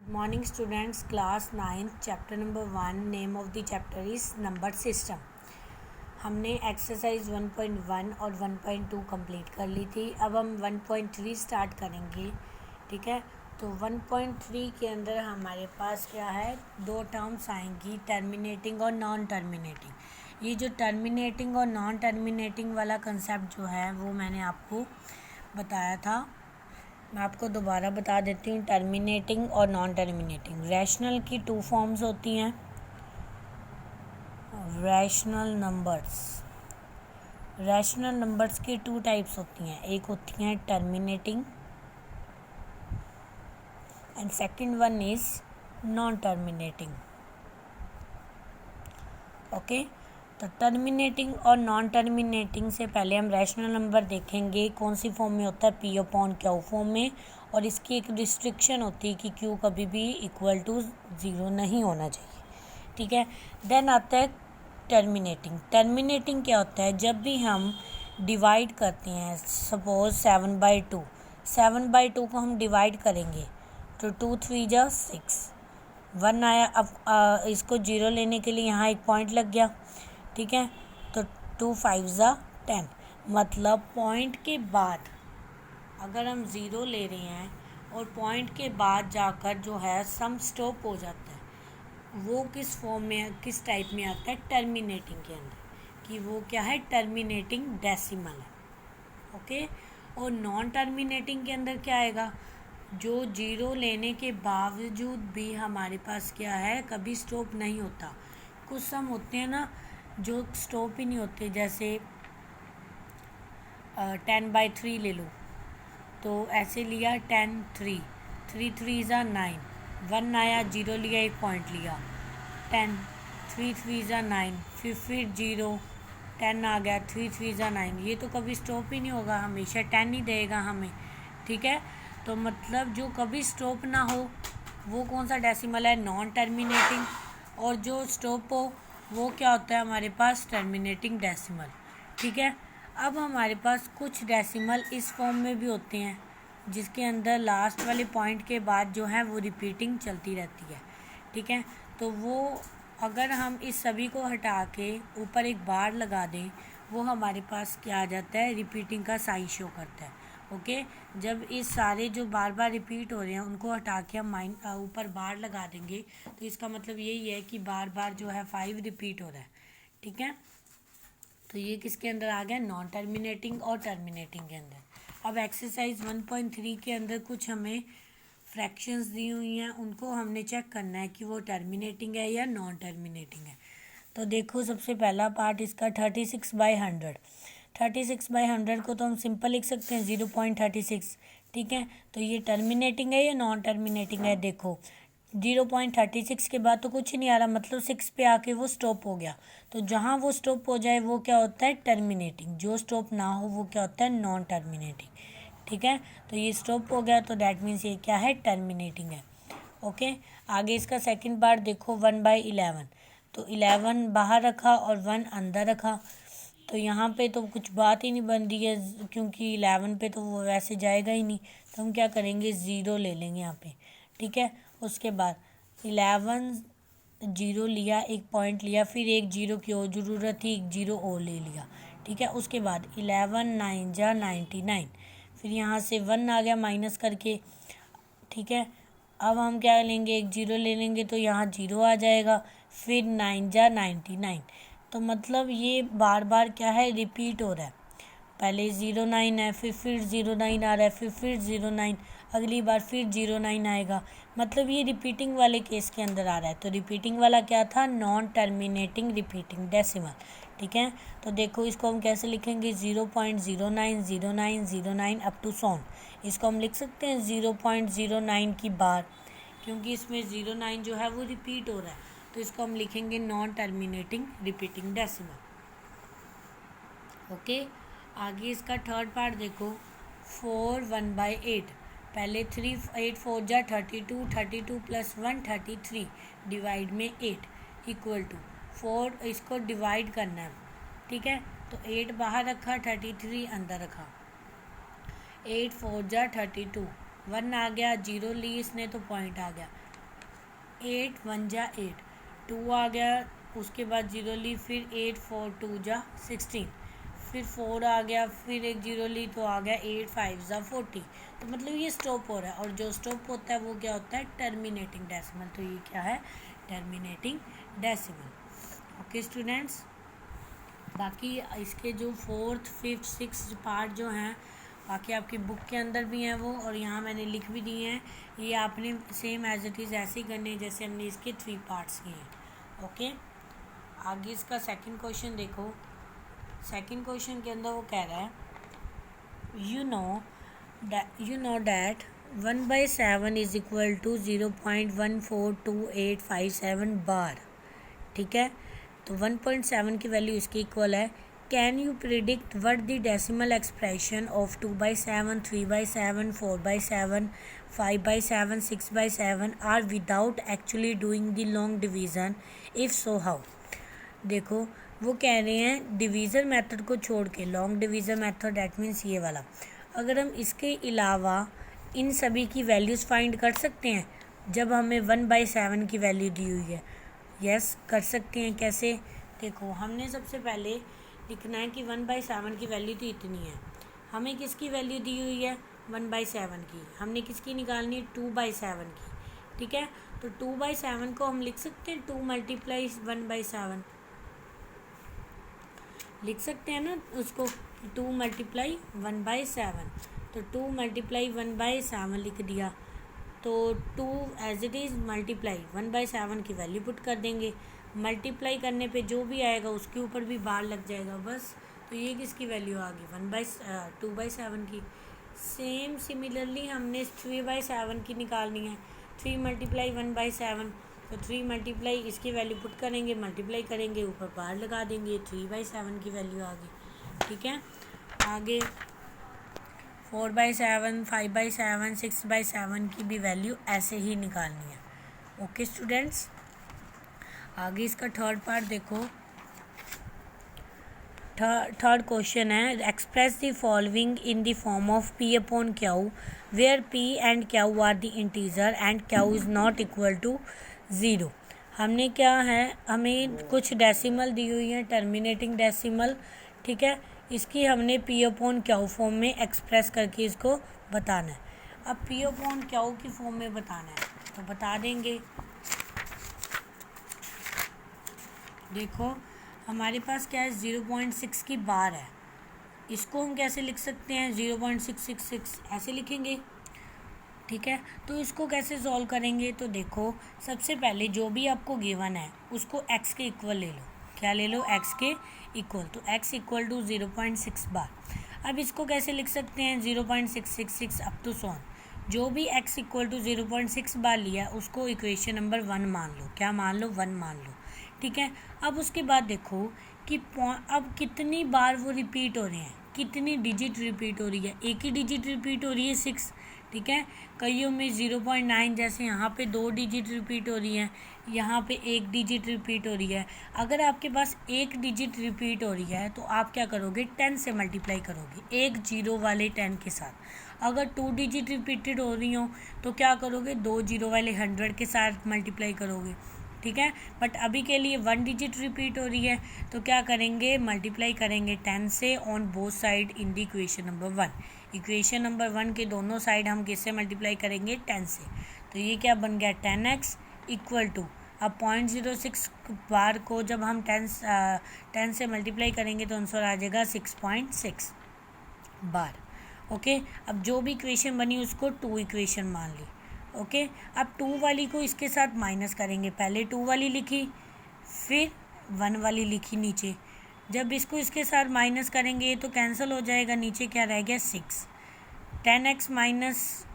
Morning students, class 9th, chapter number 1. Name of the chapter is number system. हमने exercise 1.1 और 1.2 complete कर ली थी. अब हम 1.3 स्टार्ट करेंगे. ठीक है, तो 1.3 के अंदर हमारे पास क्या है, दो टर्म्स आएंगी, टर्मिनेटिंग और नॉन टर्मिनेटिंग. ये जो टर्मिनेटिंग और नॉन टर्मिनेटिंग वाला कंसेप्ट जो है वो मैंने आपको बताया था. मैं आपको दोबारा बता देती हूँ. टर्मिनेटिंग और नॉन टर्मिनेटिंग. रैशनल की टू फॉर्म्स होती हैं. रैशनल नंबर्स की टू टाइप्स होती हैं. एक होती हैं terminating and second one is non terminating. Okay, तो टर्मिनेटिंग और नॉन टर्मिनेटिंग से पहले हम रैशनल नंबर देखेंगे कौन सी फॉर्म में होता है, पी अपॉन क्यू फॉर्म में. और इसकी एक रिस्ट्रिक्शन होती है कि क्यू कभी भी इक्वल टू ज़ीरो नहीं होना चाहिए. ठीक है, देन आता है टर्मिनेटिंग. टर्मिनेटिंग क्या होता है, जब भी हम डिवाइड करते हैं, सपोज 7/2 को हम डिवाइड करेंगे तो 2 3 जा 6, 1 आया. अब इसको जीरो लेने के लिए यहाँ एक पॉइंट लग गया. ठीक है, तो 2 5 जा 10. मतलब पॉइंट के बाद अगर हम ज़ीरो ले रहे हैं और पॉइंट के बाद जाकर जो है सम स्टॉप हो जाता है, वो किस फॉर्म में, किस टाइप में आता है, टर्मिनेटिंग के अंदर. कि वो क्या है, टर्मिनेटिंग डेसिमल है. ओके, और नॉन टर्मिनेटिंग के अंदर क्या आएगा, जो जीरो लेने के बावजूद भी हमारे पास क्या है, कभी स्टॉप नहीं होता. कुछ सम होते हैं ना जो स्टॉप ही नहीं होते, जैसे 10/3 ले लो, तो ऐसे लिया 10 3 3 3 ज़ा 9, 1 आया, जीरो लिया, एक पॉइंट लिया, 10 3 3 ज़ा 9, फिर जीरो, 10 आ गया, 3 3 ज़ा 9. ये तो कभी स्टॉप ही नहीं होगा, हमेशा 10 ही देगा हमें. ठीक है, तो मतलब जो कभी स्टॉप ना हो वो कौन सा डेसिमल है, नॉन टर्मिनेटिंग. और जो स्टॉप हो वो क्या होता है हमारे पास, टर्मिनेटिंग डेसिमल. ठीक है, अब हमारे पास कुछ डेसिमल इस फॉर्म में भी होते हैं जिसके अंदर लास्ट वाले पॉइंट के बाद जो है वो रिपीटिंग चलती रहती है. ठीक है, तो वो अगर हम इस सभी को हटा के ऊपर एक बार लगा दें, वो हमारे पास क्या आ जाता है, रिपीटिंग का साइन शो करता है. ओके, जब इस सारे जो बार बार रिपीट हो रहे हैं उनको हटा के हम ऊपर बार लगा देंगे, तो इसका मतलब यही है कि बार बार जो है 5 रिपीट हो रहा है. ठीक है, तो ये किसके अंदर आ गया, नॉन टर्मिनेटिंग और टर्मिनेटिंग के अंदर. अब एक्सरसाइज 1.3 के अंदर कुछ हमें फ्रैक्शंस दी हुई हैं, उनको हमने चेक करना है कि वो टर्मिनेटिंग है या नॉन टर्मिनेटिंग है. तो देखो, सबसे पहला पार्ट इसका 36/100. 36/100 को तो हम सिंपल लिख सकते हैं 0.36. ठीक है, तो ये टर्मिनेटिंग है या नॉन टर्मिनेटिंग है. देखो 0.36 के बाद तो कुछ नहीं आ रहा, मतलब 6 पे आके वो स्टॉप हो गया. तो जहाँ वो स्टॉप हो जाए वो क्या होता है, टर्मिनेटिंग. जो स्टॉप ना हो वो क्या होता है, नॉन टर्मिनेटिंग. ठीक है, तो ये स्टॉप हो गया तो दैट मीन्स ये क्या है, टर्मिनेटिंग है. ओके, आगे इसका सेकंड पार्ट देखो, 1/11. तो 11 बाहर रखा और 1 अंदर रखा, तो यहाँ पे तो कुछ बात ही नहीं बन रही है क्योंकि 11 पे तो वो वैसे जाएगा ही नहीं. तो हम क्या करेंगे, ज़ीरो ले लेंगे यहाँ पे. ठीक है, उसके बाद 11 जीरो लिया, एक पॉइंट लिया, फिर एक जीरो की और ज़रूरत थी, एक जीरो और ले लिया. ठीक है, उसके बाद 11 9 जा 99, फिर यहाँ से 1 आ गया माइनस करके. ठीक है, अब हम क्या लेंगे, एक जीरो ले लेंगे तो यहाँ जीरो आ जाएगा, फिर 9 जा 99. तो मतलब ये बार बार क्या है, रिपीट हो रहा है. पहले 09 है, फिर 09 आ रहा है, फिर 09, अगली बार फिर 09 आएगा. मतलब ये रिपीटिंग वाले केस के अंदर आ रहा है. तो रिपीटिंग वाला क्या था, नॉन टर्मिनेटिंग रिपीटिंग डेसिमल. ठीक है, तो देखो इसको हम कैसे लिखेंगे, 0.090909 अप टू सॉन. इसको हम लिख सकते हैं 0.09 की बार, क्योंकि इसमें 09 जो है वो रिपीट हो रहा है. तो इसको हम लिखेंगे non terminating repeating decimal. Okay, आगे इसका थर्ड पार्ट देखो, 4 1/8. पहले 3 8 4 जा 32, 32 प्लस 1 33, डिवाइड में 8 इक्वल टू 4. इसको डिवाइड करना है. ठीक है, तो 8 बाहर रखा, 33 अंदर रखा, 8 4 जा 32, 1 आ गया, जीरो ली इसने तो पॉइंट आ गया, 8 1 जा 8, 2 आ गया, उसके बाद 0 ली, फिर 8 4 2 जा 16, फिर 4 आ गया, फिर एक 0 ली तो आ गया 8 5 जा 40। तो मतलब ये स्टॉप हो रहा है, और जो स्टॉप होता है वो क्या होता है, टर्मिनेटिंग डेसिमल। तो ये क्या है, टर्मिनेटिंग डेसिमल। ओके स्टूडेंट्स, बाकी इसके जो 4th 5th 6th पार्ट जो हैं बाकी आपकी बुक के अंदर भी हैं वो, और यहाँ मैंने लिख भी दिए हैं। ये आपने सेम एज इट इज़ ऐसे ही करने हैं जैसे हमने इसके 3 पार्ट्स किए हैं। ओके, आगे इसका सेकंड क्वेश्चन देखो। सेकंड क्वेश्चन के अंदर वो कह रहा है you know that 1/7 is equal to 0.142857 bar. ठीक है, तो 1.7 की वैल्यू इसकी इक्वल है। Can you predict what the decimal expression of 2/7 3/7 4/7 5/7 6/7 are without actually doing the long division, if so how. देखो वो कह रहे हैं डिवीज़न मेथड को छोड़ के, long division method that means ये वाला, अगर हम इसके अलावा इन सभी की वैल्यूज़ फाइंड कर सकते हैं जब हमें 1/7 की वैल्यू दी हुई है। यस कर सकते हैं। कैसे, देखो हमने सबसे पहले लिखना है कि 1/7 की वैल्यू तो इतनी है, हमें किसकी वैल्यू दी हुई है 1/7 की, हमने किसकी निकालनी है 2/7 की। ठीक है, तो 2/7 को हम लिख सकते हैं 2 × 1/7 लिख सकते हैं ना उसको, 2 × 1/7, तो 2 × 1/7 लिख दिया, तो 2 एज इट इज़ मल्टीप्लाई 1/7 की वैल्यू पुट कर देंगे, मल्टीप्लाई करने पे जो भी आएगा उसके ऊपर भी बार लग जाएगा बस। तो ये किसकी वैल्यू आ गई 2/7 की। सेम सिमिलरली हमने 3/7 की निकालनी है, 3 × 1/7, तो 3 मल्टीप्लाई इसकी वैल्यू पुट करेंगे, मल्टीप्लाई करेंगे, ऊपर बार लगा देंगे, 3/7 की वैल्यू आ गई। ठीक है, आगे 4/7 5/7 6/7 की भी वैल्यू ऐसे ही निकालनी है। ओके स्टूडेंट्स, आगे इसका थर्ड पार्ट देखो। थर्ड क्वेश्चन है express the following in the form of P/Q where P and Q are the integer and Q is not equal to 0। हमने क्या है, हमें कुछ डेसिमल दी हुई है, टर्मिनेटिंग डेसिमल। ठीक है, इसकी हमने P/Q फॉर्म में एक्सप्रेस करके इसको बताना है। अब P/Q की फॉर्म में बताना है तो बता देंगे। देखो हमारे पास क्या है 0.6 की बार है, इसको हम कैसे लिख सकते हैं 0.666 ऐसे लिखेंगे। ठीक है, तो इसको कैसे सॉल्व करेंगे, तो देखो सबसे पहले जो भी आपको गिवन है उसको x के इक्वल ले लो। क्या ले लो, x के इक्वल, तो x इक्वल टू 0.6 बार। अब इसको कैसे लिख सकते हैं 0.666 अप टू सॉन, जो भी x इक्वल टू 0.6 बार लिया उसको इक्वेशन नंबर 1 मान लो। क्या मान लो, 1 मान लो। ठीक है, अब उसके बाद देखो कि अब कितनी बार वो रिपीट हो रहे हैं, कितनी डिजिट रिपीट हो रही है, एक ही डिजिट रिपीट हो रही है 6। ठीक है, कईयों में 0.9, जैसे यहाँ पे 2 डिजिट रिपीट हो रही है, यहाँ पे 1 डिजिट रिपीट हो रही है। अगर आपके पास 1 डिजिट रिपीट हो रही है तो आप क्या करोगे 10 से मल्टीप्लाई करोगे, एक जीरो वाले 10 के साथ। अगर 2 डिजिट रिपीटेड हो रही हो तो क्या करोगे 2 जीरो वाले 100 के साथ मल्टीप्लाई करोगे। ठीक है, बट अभी के लिए 1 डिजिट रिपीट हो रही है तो क्या करेंगे मल्टीप्लाई करेंगे 10 से on both side in the equation number 1। Equation number 1 के दोनों साइड हम किससे मल्टीप्लाई करेंगे 10 से, तो ये क्या बन गया 10x इक्वल टू, अब 0.06 बार को जब हम 10 से मल्टीप्लाई करेंगे तो आंसर आ जाएगा 6.6 बार। ओके, अब जो भी इक्वेशन बनी उसको 2 इक्वेशन मान ली। ओके, अब 2 वाली को इसके साथ माइनस करेंगे, पहले 2 वाली लिखी फिर 1 वाली लिखी नीचे, जब इसको इसके साथ माइनस करेंगे तो कैंसिल हो जाएगा, नीचे क्या रह गया 6। 10x माइनस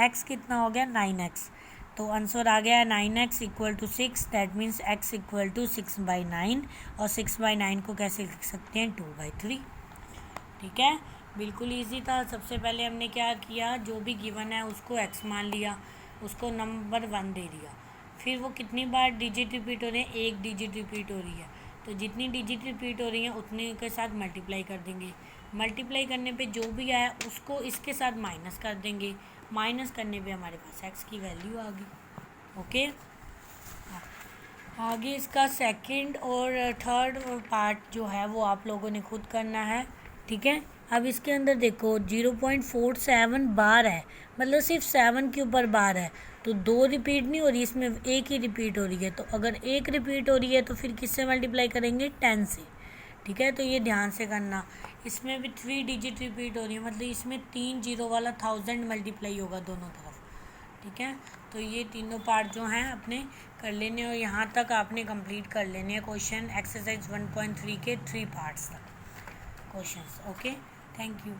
x कितना हो गया 9x, तो आंसर आ गया 9x equal to 6, that means x equal to 6/9, और 6/9 को कैसे लिख सकते हैं 2/3। ठीक है, बिल्कुल इजी था। सबसे पहले हमने क्या किया, जो भी गिवन है उसको x मान लिया, उसको नंबर 1 दे दिया, फिर वो कितनी बार डिजिट रिपीट हो रहे हैं, 1 डिजिट रिपीट हो रही है, तो जितनी डिजिट रिपीट हो रही हैं उतने के साथ मल्टीप्लाई कर देंगे। मल्टीप्लाई करने पे जो भी आया उसको इसके साथ माइनस कर देंगे, माइनस करने पे हमारे पास x की वैल्यू आ गई। ओके, आगे इसका सेकंड और थर्ड पार्ट जो है वो आप लोगों ने खुद करना है, ठीक है। अब इसके अंदर देखो 0.47 बार है, मतलब सिर्फ 7 के ऊपर बार है, तो 2 रिपीट नहीं हो रही, इसमें एक ही रिपीट हो रही है। तो अगर एक रिपीट हो रही है तो फिर किससे मल्टीप्लाई करेंगे, 10 से, ठीक है। तो ये ध्यान से करना। इसमें भी 3 डिजिट रिपीट हो रही है, मतलब इसमें 3 जीरो वाला 1000 मल्टीप्लाई होगा दोनों तरफ, ठीक है। तो ये तीनों पार्ट जो हैं अपने कर लेने, और यहाँ तक आपने कंप्लीट कर लेने हैं क्वेश्चन एक्सरसाइज 1.3 के 3 पार्ट्स तक क्वेश्चंस। Okay, thank you.